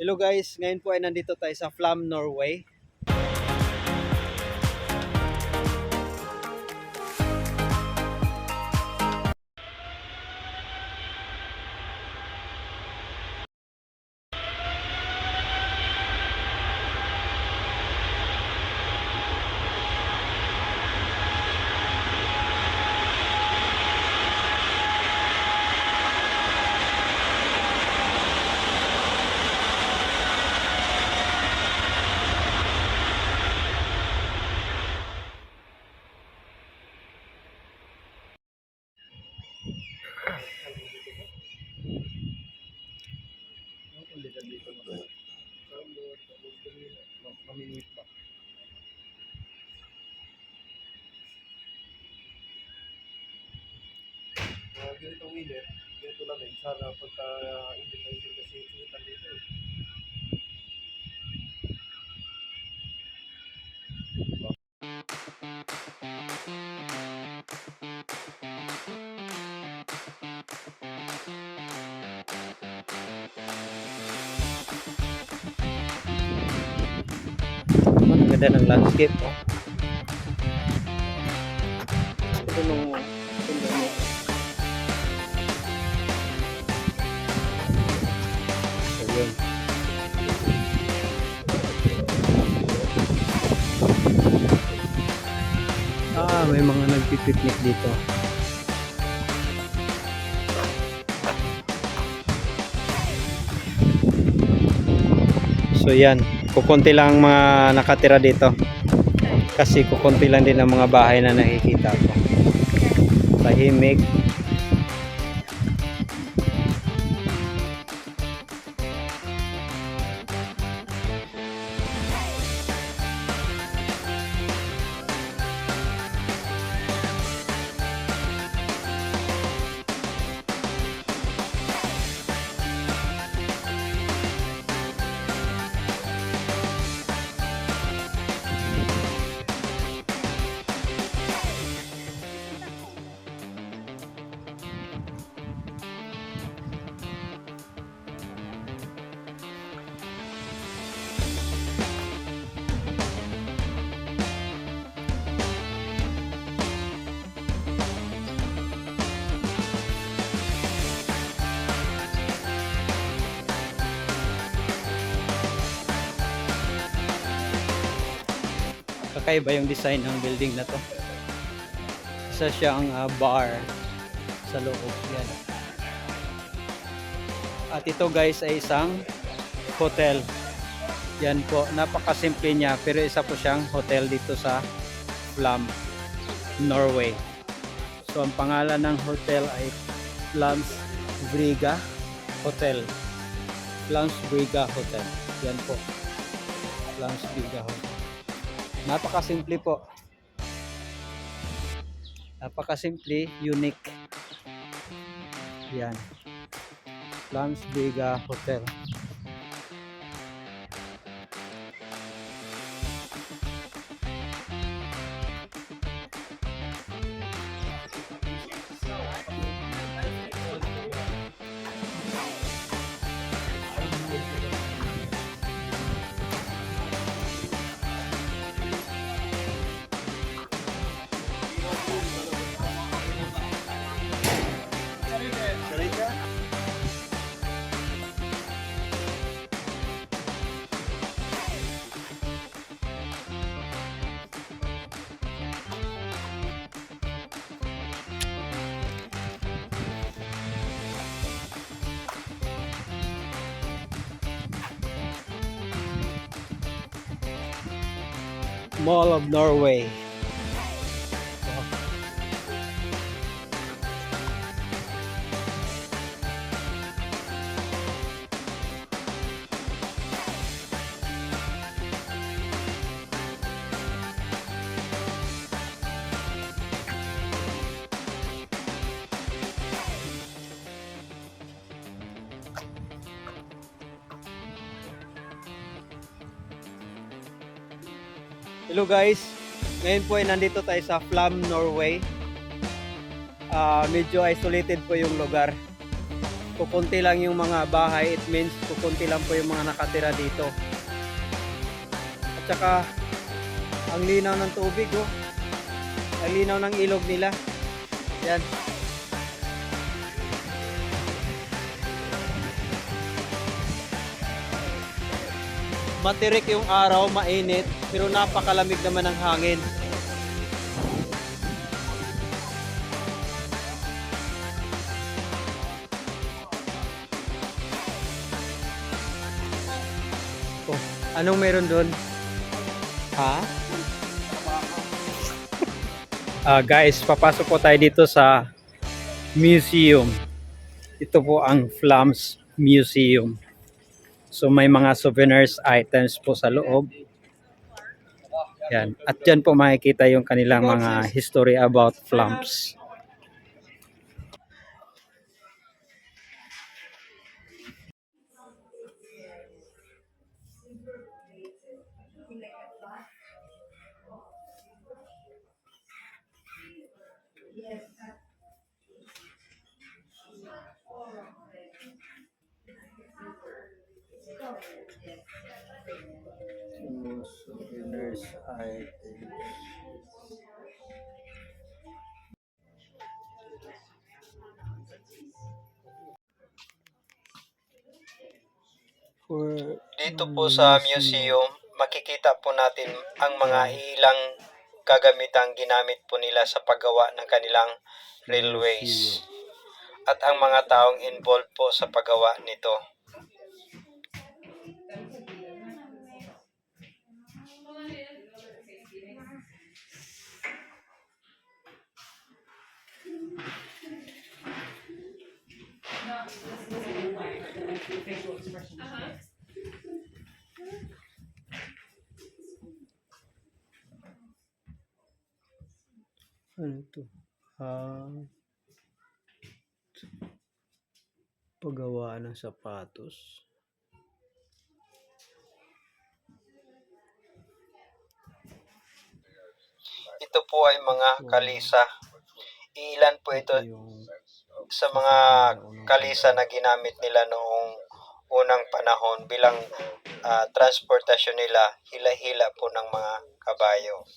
Hello guys, ngayon po ay nandito tayo sa Flam, Norway. Ganitong init, ganito lang din. Sana pagka init na init kasi sinitan dito eh. Ang ganda ng landscape. Ito nung ayun. May mga nagpipiknik dito. So yan, kukunti lang mga nakatira dito. Kasi kukunti lang din ang mga bahay na nakikita ko. Tahimik. Kakaiba yung design ng building na to. Isa siyang bar sa loob. Yan. At ito guys ay isang hotel. Yan po, napakasimple niya pero isa po siyang hotel dito sa Flam, Norway. So ang pangalan ng hotel ay Flamsbrygga Hotel. Flamsbrygga Hotel. Yan po. Flamsbrygga Hotel. Napakasimple po. Napakasimple, unique. Yan. Flamsbrygga Hotel. Mall of Norway. Hello guys, ngayon po ay nandito tayo sa Flam, Norway. Medyo isolated po yung lugar. kukunti lang yung mga bahay. It means kukunti lang po yung mga nakatira dito. At saka ang linaw ng tubig, oh. Ang linaw ng ilog nila. Yan. Matirik yung araw, mainit, pero napakalamig naman ng hangin. Oh, anong meron doon? Ha? Guys, papasok po tayo dito sa museum. Ito po ang Flams Museum. So may mga souvenirs items po sa loob. Yan. At dyan po makikita yung kanilang mga history about Flams. Souvenirs items. Dito po sa museum, makikita po natin ang mga ilang kagamitang ginamit po nila sa paggawa ng kanilang railways at ang mga taong involved po sa paggawa nito. Ano ito? Paggawa ng sapatos. Ito po ay mga kalisa. Ilan po ito sa mga kalisa na ginamit nila noong unang panahon bilang transportasyon nila, hila-hila po ng mga kabayo.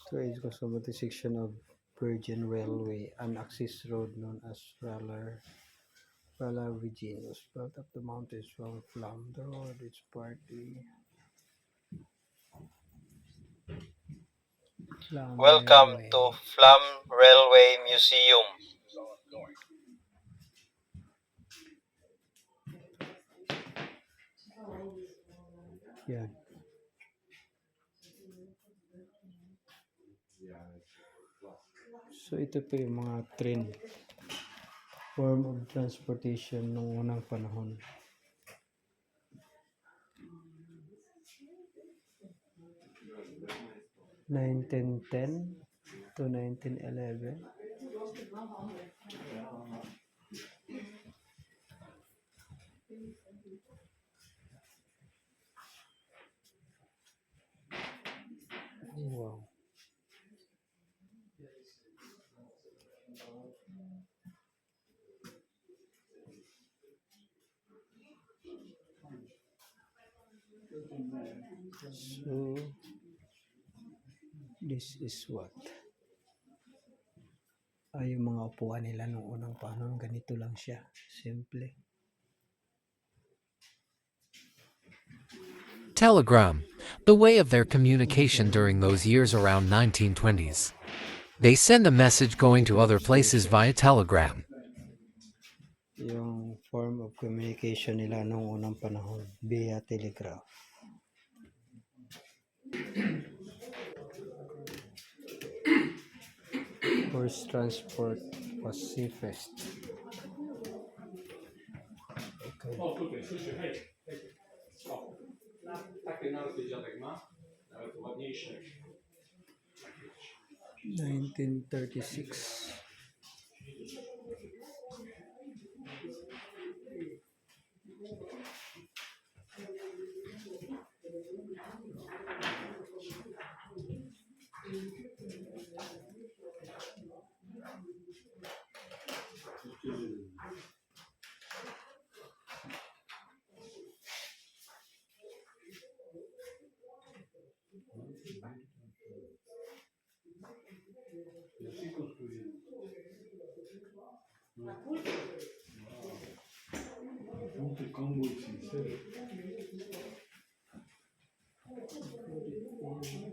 So it's also the section of Virgin Railway, an access road known as Rala Virgin, was built up the mountains from Flam. The road is partly Flam Welcome Railway. To Flam Railway Museum. Yan. So ito po yung mga train, form of transportation noong unang panahon. (1910 to 1911). Wow. So this is what yung mga upuan nila noong unang panahon. Ganito lang siya, simple. Telegram, the way of their communication during those years around 1920s. They send a message going to other places via telegram. Yung form of communication nila noong unang panahon via telegraph. Horse transport was safest. Okay. 1936.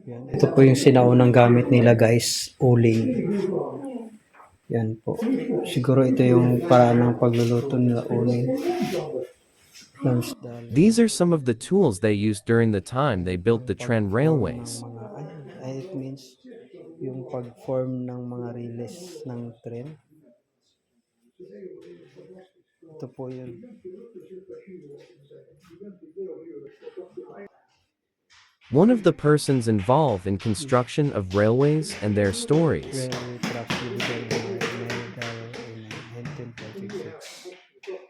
Yan. Ito po yung sinaunang gamit nila guys, uling. Yan po. Siguro ito yung paraan ng pagluluto nila uling. Clams dal. These are some of the tools they used during the time they built the Tren railways. It means yung pag-form ng mga relays ng tren. Ito po yun. One of the persons involved in construction of railways and their stories. Railway tracks divided by Maydal in 1936.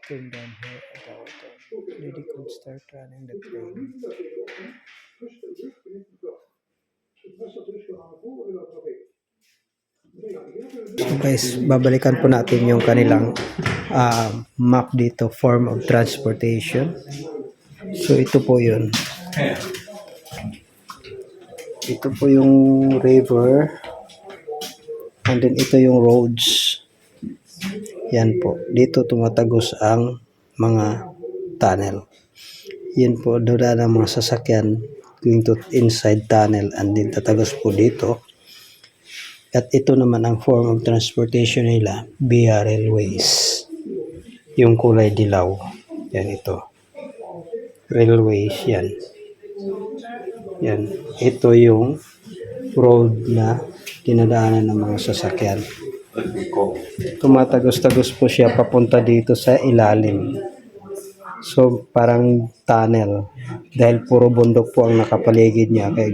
Came down here at our time. Lady could start running the train. So guys, babalikan po natin yung kanilang map dito, form of transportation. So ito po yun. Ito po yung river. And then ito yung roads. Yan po. Dito tumatagos ang mga tunnel. Yan po, doon ang mga sasakyan going to inside tunnel and then tatagos po dito. At ito naman ang form of transportation nila via railways. Yung kulay dilaw. Yan ito. Railways yan. Yan. Ito yung road na dinadaanan ng mga sasakyan. Tumatagos-tagos po siya papunta dito sa ilalim. So parang tunnel. Dahil puro bundok po ang nakapaligid niya. Kaya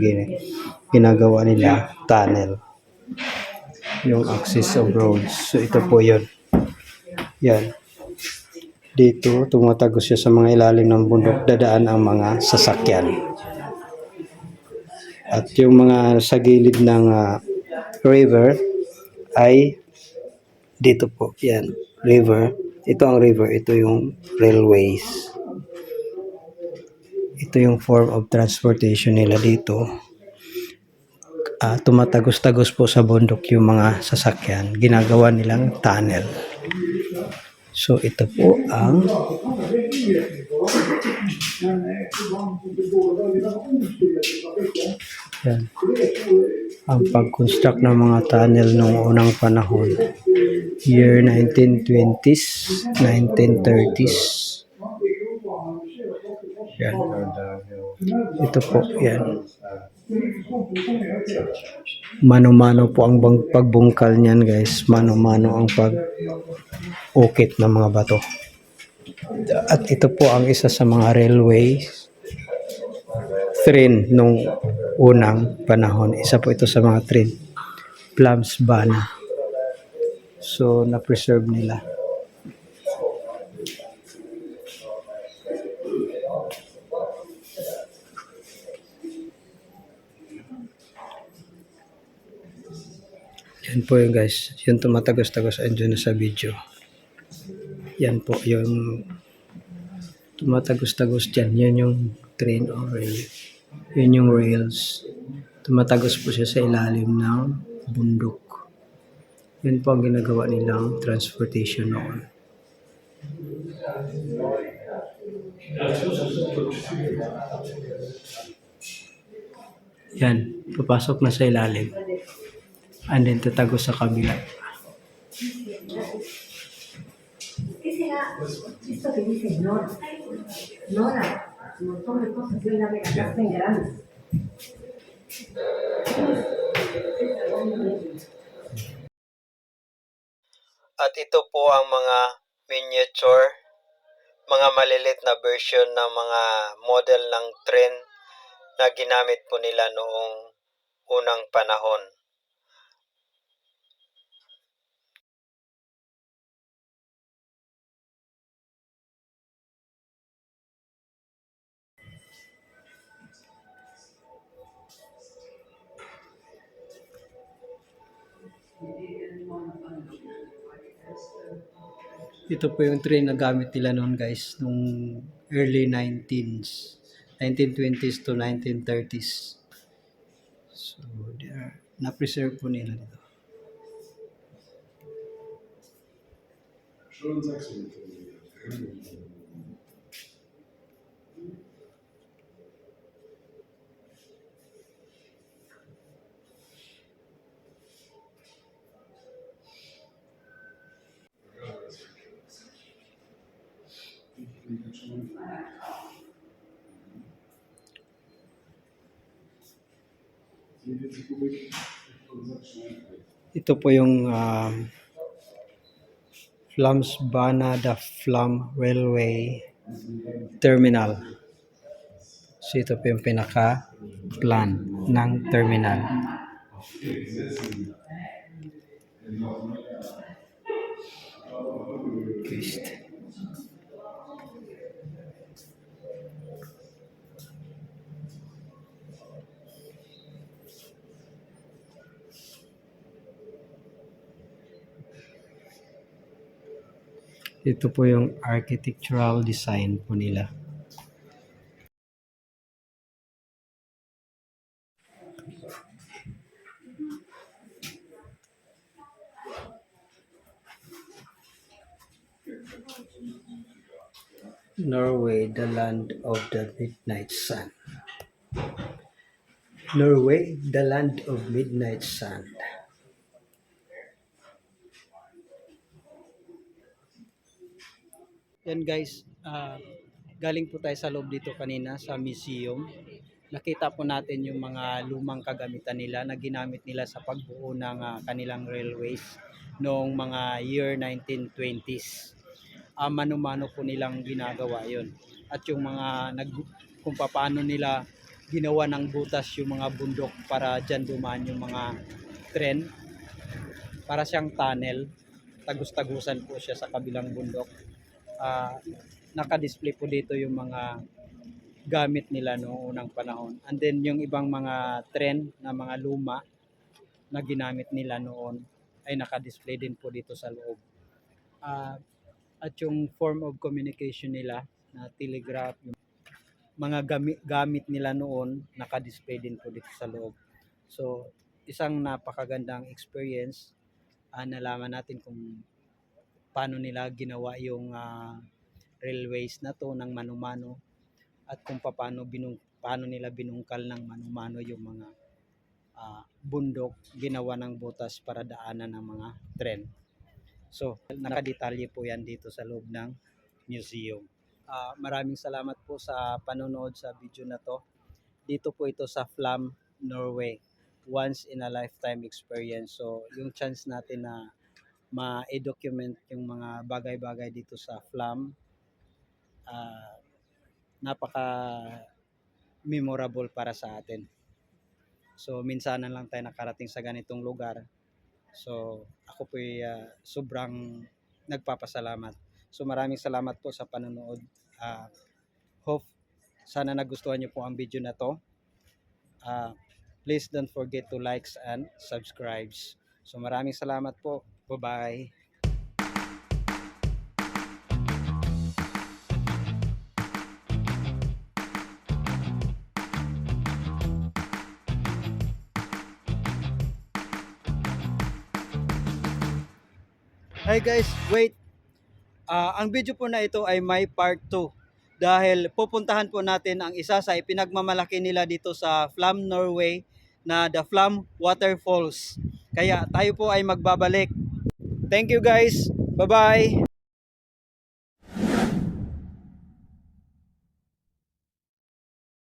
ginagawa nila tunnel. Yung axis of roads. So ito po yun. Yan. Dito tumatagos siya sa mga ilalim ng bundok, dadaan ang mga sasakyan. At yung mga sa gilid ng river ay dito po. Yan. River. Ito ang river. Ito yung railways. Ito yung form of transportation nila dito. Tumatagos-tagos po sa bundok yung mga sasakyan. Ginagawa nilang tunnel. So ito po ang yan. Ang pag-construct ng mga tunnel noong unang panahon. Year 1920s, 1930s. Yan. Ito po, yan. Mano-mano po ang pagbungkal niyan guys. Mano-mano ang pag-ukit ng mga bato. At ito po ang isa sa mga railway train nung unang panahon. Isa po ito sa mga train. Plums Bana. So, na-preserve nila. Yan po yun guys. Yung tumatagos-tagos andyan na sa video. Yan po yung tumatagos-tagos dyan. Yan yung train or rail. Yan yung rails. Tumatagos po siya sa ilalim ng bundok. Yan po ang ginagawa nilang transportation noon. Yan. Papasok na sa ilalim. And then tatagos sa kabila. ¿Qué será esto que dice Nora? Nora, un montón de cosas de una de las casas en grande. At ito po ang mga miniature, mga malilit na version ng mga model ng tren na ginamit po nila noong unang panahon. Ito po yung train na gamit nila noon guys, nung early 1920s to 1930s. So, na-preserve po nila dito. Ito po yung Flams-Bana da Flam Railway Terminal. So ito po yung pinaka-plan ng terminal. Paste. Ito po yung architectural design po nila. Norway, the land of the midnight sun. Norway, the land of midnight sun. Yan guys, galing po tayo sa loob dito kanina sa museum. Nakita po natin yung mga lumang kagamitan nila na ginamit nila sa pagbuo ng kanilang railways noong mga year 1920s. Mano-mano po nilang ginagawa yon. At yung mga kung paano nila ginawa ng butas yung mga bundok para dyan dumaan yung mga tren. Para siyang tunnel, tagus-tagusan po siya sa kabilang bundok. Naka-display po dito yung mga gamit nila noong unang panahon. And then yung ibang mga tren na mga luma na ginamit nila noon ay naka-display din po dito sa loob. At yung form of communication nila na telegraph, yung mga gamit nila noon naka-display din po dito sa loob. So isang napakagandang experience. Nalaman natin kung paano nila ginawa yung railways na to ng mano-mano at kung paano nila binungkal ng mano-mano yung mga bundok, ginawa ng butas para daanan ng mga tren. So nakadetalye po yan dito sa loob ng museum. Maraming salamat po sa panonood sa video na to. Dito po ito sa Flam, Norway. Once in a lifetime experience. So yung chance natin na ma-document yung mga bagay-bagay dito sa Flam, napaka memorable para sa atin. So minsanan lang tayo nakarating sa ganitong lugar. So ako po sobrang nagpapasalamat. So maraming salamat po sa panonood. Hope sana nagustuhan niyo po ang video na to. Please don't forget to likes and subscribes. So maraming salamat po. Bye-bye. Hi guys, wait. Ang video po na ito ay may part 2 dahil pupuntahan po natin ang isa sa ipinagmamalaki nila dito sa Flam, Norway na the Flam Waterfalls. Kaya tayo po ay magbabalik. Thank you guys. Bye-bye.